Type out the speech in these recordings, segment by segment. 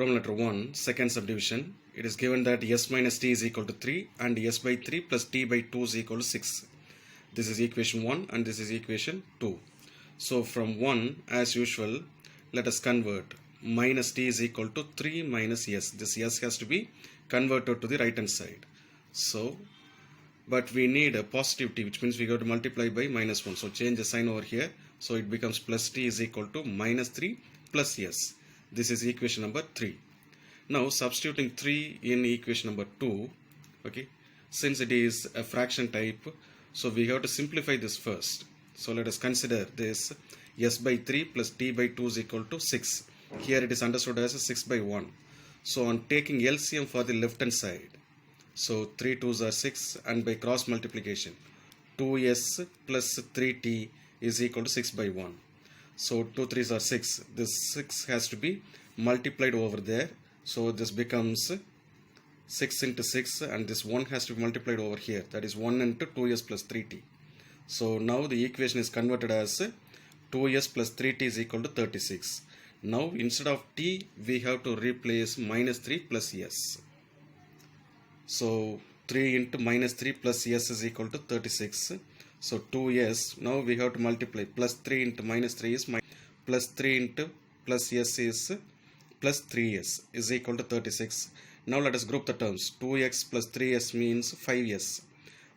Problem letter 1, second subdivision. It is given that s minus t is equal to 3 and s by 3 plus t by 2 is equal to 6. This is equation 1 and this is equation 2. So from 1, as usual, let us convert minus t is equal to 3 minus s. This s has to be converted to the right hand side. So, but we need a positive t, which means we got to multiply by minus 1. So change the sign over here. So it becomes plus t is equal to minus 3 plus s. This is equation number 3. Now substituting 3 in equation number 2, okay, since it is a fraction type, so we have to simplify this first. So let us consider this s by 3 plus t by 2 is equal to 6. Here it is understood as 6 by 1. So on taking LCM for the left hand side, so 3 2s are 6, and by cross multiplication 2s plus 3t is equal to 6 by 1. So 2 3s are 6. This 6 has to be multiplied over there. So this becomes 6 into 6, and this 1 has to be multiplied over here. That is 1 into 2s plus 3t. So now the equation is converted as 2s plus 3t is equal to 36. Now instead of t, we have to replace minus 3 plus s. So 3 into minus 3 plus s is equal to 36. So 2s, now we have to multiply. Plus 3 into minus 3 is plus 3 into plus s is plus 3s is equal to 36. Now let us group the terms. 2x plus 3s means 5s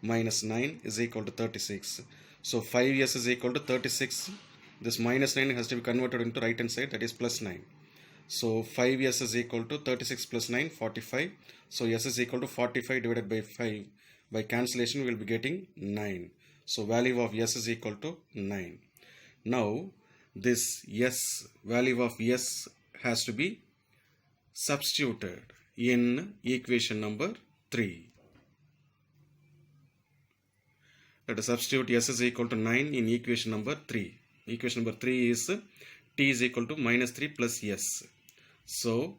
minus 9 is equal to 36. So 5s is equal to 36. This minus 9 has to be converted into right hand side, that is plus 9. So 5s is equal to 36 plus 9, 45. So s is equal to 45 divided by 5. By cancellation we will be getting 9. So value of s is equal to 9. Now this s, value of s has to be substituted in equation number 3. Let us substitute s is equal to 9 in equation number 3. Equation number 3 is t is equal to minus 3 plus s. So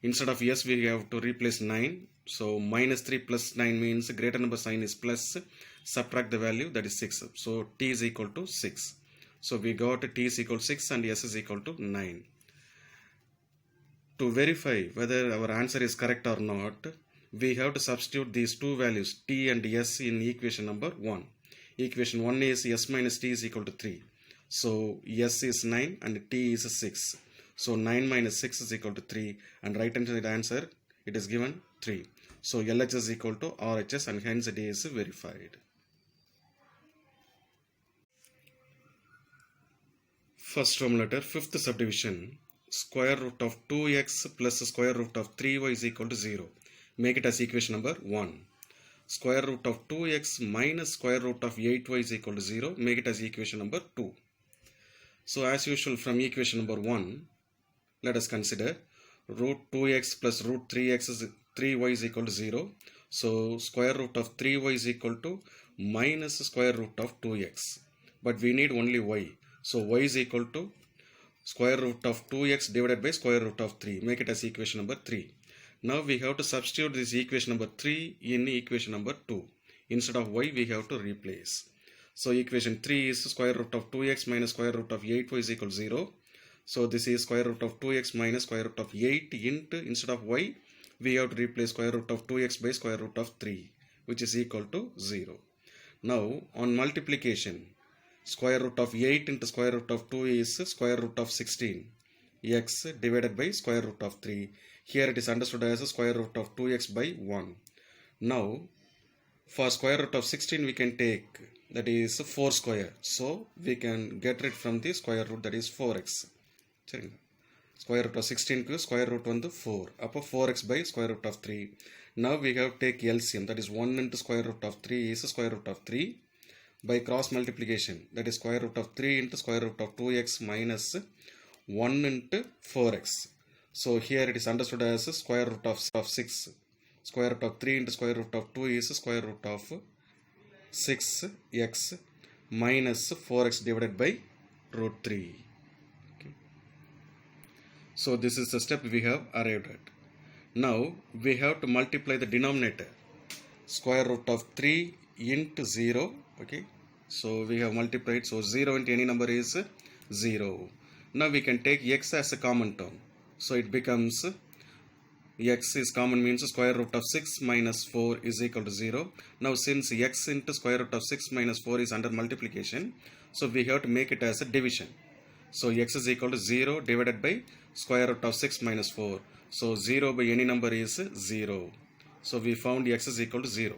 instead of s we have to replace 9. So minus 3 plus 9 means greater number sign is plus, subtract the value, that is 6. So t is equal to 6. So we got t is equal to 6 and s is equal to 9. To verify whether our answer is correct or not, we have to substitute these two values t and s in equation number 1. Equation 1 is s minus t is equal to 3. So s is 9 and t is 6. So 9 minus 6 is equal to 3, and right hand side answer, it is given 3. So LHS is equal to RHS, and hence it is verified. First Roman letter, fifth subdivision. Square root of 2x plus square root of 3y is equal to 0. Make it as equation number 1. Square root of 2x minus square root of 8y is equal to 0. Make it as equation number 2. So as usual, from equation number 1, let us consider root 2x plus root 3y is equal to 0. So square root of 3y is equal to minus square root of 2x. But we need only y. So y is equal to square root of 2x divided by square root of 3. Make it as equation number 3. Now we have to substitute this equation number 3 in equation number 2. Instead of y, we have to replace. So equation 3 is square root of 2x minus square root of 8y is equal to 0. So this is square root of 2x minus square root of 8 into, instead of y, we have to replace square root of 2x by square root of 3, which is equal to 0. Now on multiplication, square root of 8 into square root of 2 is square root of 16. X divided by square root of 3. Here it is understood as a square root of 2x by 1. Now for square root of 16 we can take, that is 4 square. So we can get rid from the square root, that is 4x. Square root of 16 to square root 1 to 4. Upper 4x by square root of 3. Now we have to take LCM, that is 1 into square root of 3 is square root of 3. By cross multiplication, that is square root of 3 into square root of 2x minus 1 into 4x. So here it is understood as square root of 6. Square root of 3 into square root of 2 is square root of 6x minus 4x divided by root 3. Okay. So this is the step we have arrived at. Now we have to multiply the denominator. Square root of 3 into 0. Okay. So we have multiplied. So 0 into any number is 0. Now we can take x as a common term. So it becomes x is common means square root of 6 minus 4 is equal to 0. Now since x into square root of 6 minus 4 is under multiplication, so we have to make it as a division. So x is equal to 0 divided by square root of 6 minus 4. So 0 by any number is 0. So we found x is equal to 0.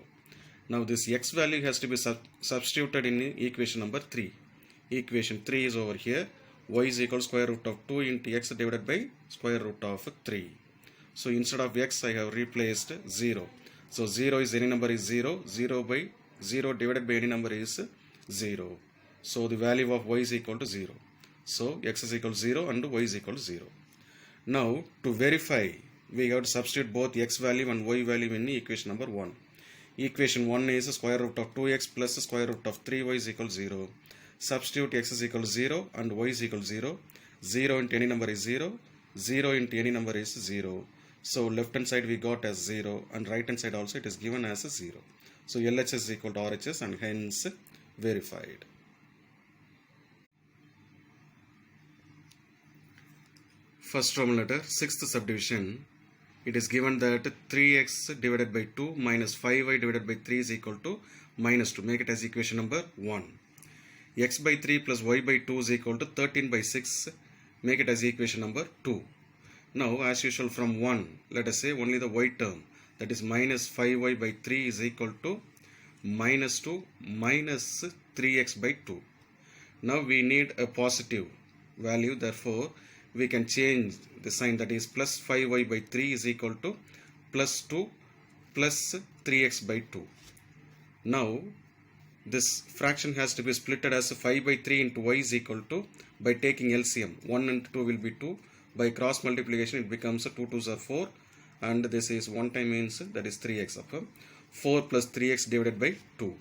Now this x value has to be substituted in equation number 3. Equation 3 is over here. Y is equal to square root of 2 into x divided by square root of 3. So instead of x I have replaced 0. So 0 is any number is 0. 0 by 0 divided by any number is 0. So the value of y is equal to 0. So x is equal to 0 and y is equal to 0. Now to verify, we have to substitute both x value and y value in equation number 1. Equation 1 is square root of 2x plus square root of 3y is equal to 0. Substitute x is equal to 0 and y is equal to 0. 0 into any number is 0. 0 into any number is 0. So left hand side we got as 0 and right hand side also it is given as a 0. So LHS is equal to RHS and hence verified. First Roman letter, sixth subdivision. It is given that 3x divided by 2 minus 5y divided by 3 is equal to minus 2. Make it as equation number 1. X by 3 plus y by 2 is equal to 13 by 6. Make it as equation number 2. Now as usual from 1, let us say only the y term, that is minus 5y by 3 is equal to minus 2 minus 3x by 2. Now we need a positive value, therefore we can change the sign, that is plus 5y by 3 is equal to plus 2 plus 3x by 2. Now this fraction has to be splitted as 5 by 3 into y is equal to, by taking LCM, 1 into 2 will be 2. By cross multiplication it becomes 2 2s are 4 and this is 1 time means that is 3x of 4 plus 3x divided by 2.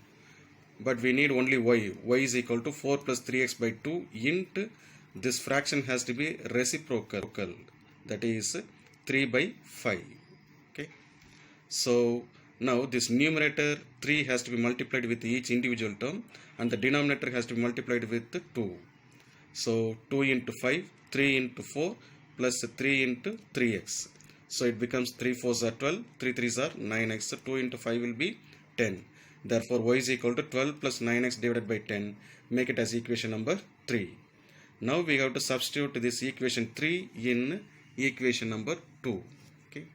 But we need only y. Y is equal to 4 plus 3x by 2 into this fraction has to be reciprocal, that is 3 by 5. Okay. So now this numerator 3 has to be multiplied with each individual term and the denominator has to be multiplied with 2. So 2 into 5, 3 into 4 plus 3 into 3x. So it becomes 3 4s are 12, 3 3s are 9x, 2 into 5 will be 10. Therefore y is equal to 12 plus 9x divided by 10. Make it as equation number 3. Now we have to substitute this equation 3 in equation number 2. Okay.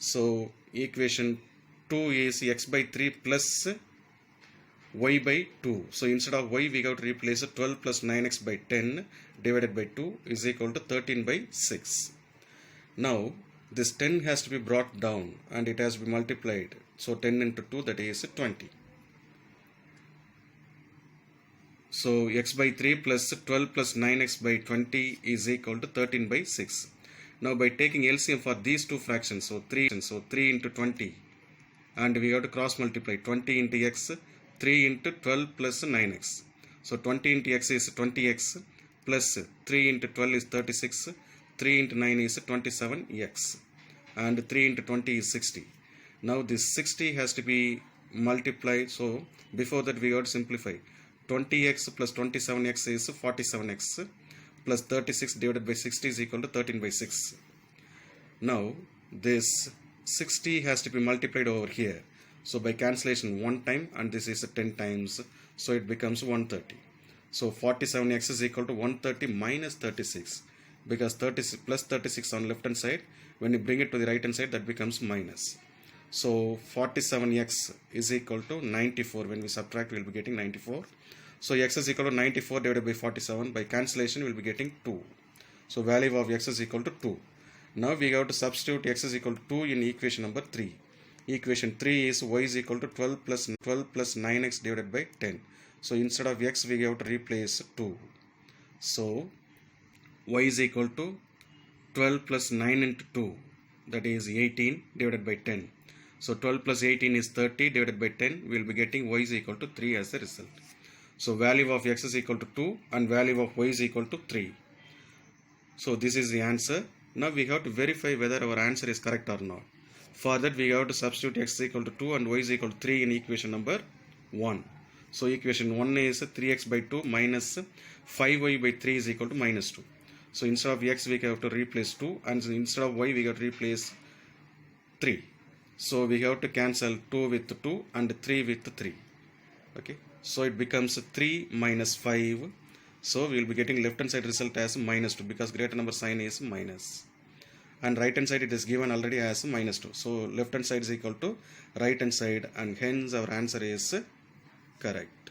So equation 2 is x by 3 plus y by 2. So instead of y we have to replace 12 plus 9x by 10 divided by 2 is equal to 13 by 6. Now this 10 has to be brought down and it has to be multiplied. So 10 into 2, that is 20. So x by 3 plus 12 plus 9x by 20 is equal to 13 by 6. Now by taking LCM for these two fractions, so 3 into 20 and we have to cross multiply 20 into x, 3 into 12 plus 9x. So 20 into x is 20x plus 3 into 12 is 36, 3 into 9 is 27x and 3 into 20 is 60. Now this 60 has to be multiplied, so before that we have to simplify. 20x plus 27x is 47x plus 36 divided by 60 is equal to 13 by 6. Now this 60 has to be multiplied over here. So by cancellation 1 time and this is 10 times. So it becomes 130. So 47x is equal to 130 minus 36. Because 30 plus 36 on left hand side, when you bring it to the right hand side that becomes minus. So 47x is equal to 94. When we subtract we will be getting 94. So x is equal to 94 divided by 47. By cancellation we will be getting 2. So value of x is equal to 2. Now we have to substitute x is equal to 2 in equation number 3. Equation 3 is y is equal to 12 plus 9x divided by 10. So instead of x we have to replace 2. So y is equal to 12 plus 9 into 2, that is 18 divided by 10. So 12 plus 18 is 30 divided by 10. We will be getting y is equal to 3 as the result. So value of x is equal to 2 and value of y is equal to 3. So this is the answer. Now we have to verify whether our answer is correct or not. For that we have to substitute x is equal to 2 and y is equal to 3 in equation number 1. So equation 1 is 3x by 2 minus 5y by 3 is equal to minus 2. So instead of x we have to replace 2 and instead of y we have to replace 3. So we have to cancel 2 with 2 and 3 with 3. Okay, so it becomes 3 minus 5. So we will be getting left hand side result as minus 2 because greater number sign is minus. And right hand side it is given already as minus 2. So left hand side is equal to right hand side, and hence our answer is correct.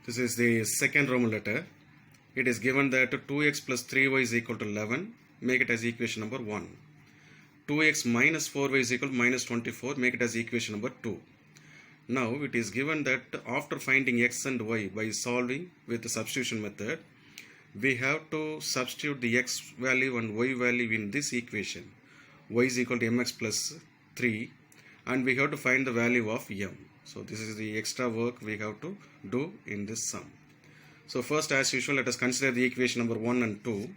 This is the second Roman letter. It is given that 2x plus 3y is equal to 11. Make it as equation number 1. 2x minus 4y is equal to minus 24. Make it as equation number 2. Now it is given that after finding x and y by solving with the substitution method, we have to substitute the x value and y value in this equation. Y is equal to mx plus 3, and we have to find the value of m. So this is the extra work we have to do in this sum. So first, as usual, let us consider the equation number 1 and 2.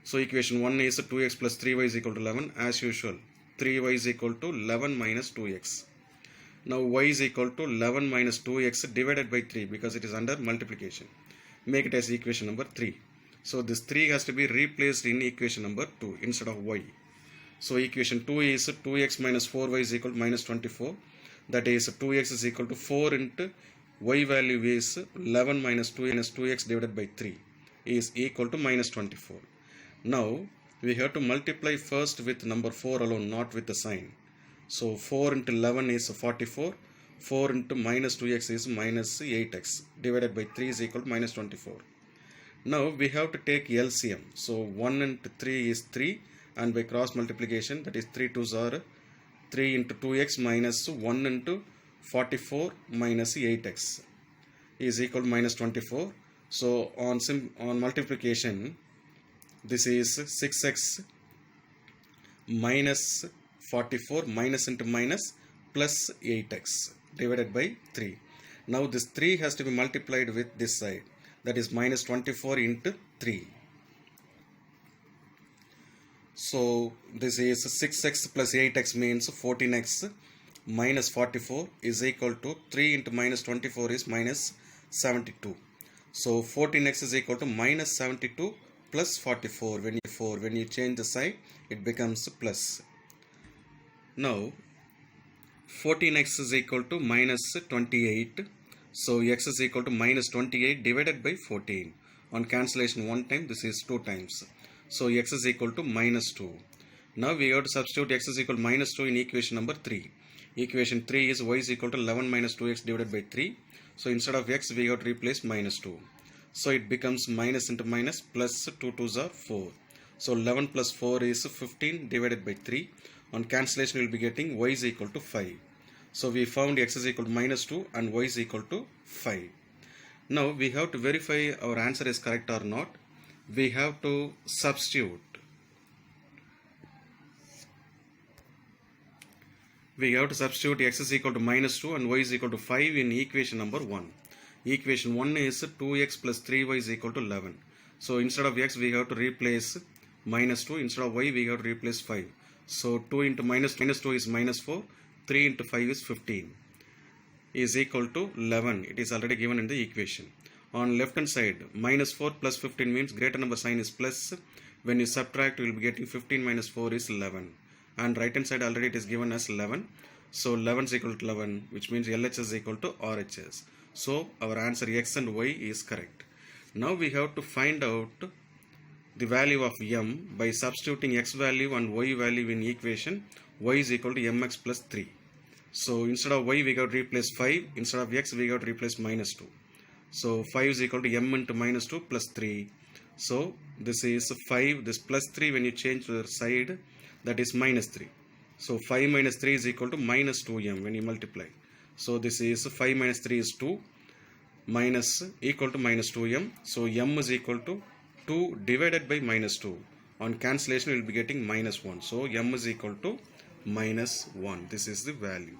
So equation 1 is 2x plus 3y is equal to 11. As usual, 3y is equal to 11 minus 2x. Now y is equal to 11 minus 2x divided by 3 because it is under multiplication. Make it as equation number 3. So this 3 has to be replaced in equation number 2 instead of y. So equation 2 is 2x minus 4y is equal to minus 24. That is 2x is equal to 4 into y value is 11 minus 2x divided by 3 is equal to minus 24. Now we have to multiply first with number 4 alone, not with the sign. So 4 into 11 is 44. 4 into minus 2x is minus 8x divided by 3 is equal to minus 24. Now we have to take LCM. So 1 into 3 is 3, and by cross multiplication, that is 3 2s are 3 into 2x minus 1 into 44 minus 8x is equal to minus 24. So on multiplication, this is 6x minus 44 minus into minus plus 8x divided by 3. Now this 3 has to be multiplied with this side, that is minus 24 into 3. So this is 6x plus 8x means 14x minus 44 is equal to 3 into minus 24 is minus 72. So 14x is equal to minus 72 plus 44. When you change the sign, it becomes plus. Now 14x is equal to minus 28. So x is equal to minus 28 divided by 14. On cancellation one time, this is 2 times. So x is equal to minus 2. Now we have to substitute x is equal to minus 2 in equation number 3. Equation 3 is y is equal to 11 minus 2x divided by 3. So instead of x, we have to replace minus 2. So it becomes minus into minus plus 2 2s are 4. So 11 plus 4 is 15 divided by 3. On cancellation, we will be getting y is equal to 5. So we found x is equal to minus 2 and y is equal to 5. Now we have to verify our answer is correct or not. We have to substitute. We have to substitute x is equal to minus 2 and y is equal to 5 in equation number 1. Equation 1 is 2x plus 3y is equal to 11. So instead of x, we have to replace minus 2. Instead of y, we have to replace 5. So 2 into minus 2 is minus 4. 3 into 5 is 15. Is equal to 11. It is already given in the equation. On left hand side, minus 4 plus 15 means greater number sign is plus. When you subtract, you will be getting 15 minus 4 is 11. And right hand side already it is given as 11. So 11 is equal to 11, which means LHS is equal to RHS. So our answer x and y is correct. Now we have to find out the value of m by substituting x value and y value in equation. Y is equal to mx plus 3. So instead of y, we got to replace 5. Instead of x, we got to replace minus 2. So 5 is equal to m into minus 2 plus 3. So this is 5. This plus 3, when you change to the side, that is minus 3. So 5 minus 3 is equal to minus 2m when you multiply. So this is 5 minus 3 is 2 minus equal to minus 2m. So m is equal to 2 divided by minus 2. On cancellation, we will be getting minus 1. So m is equal to minus 1. This is the value.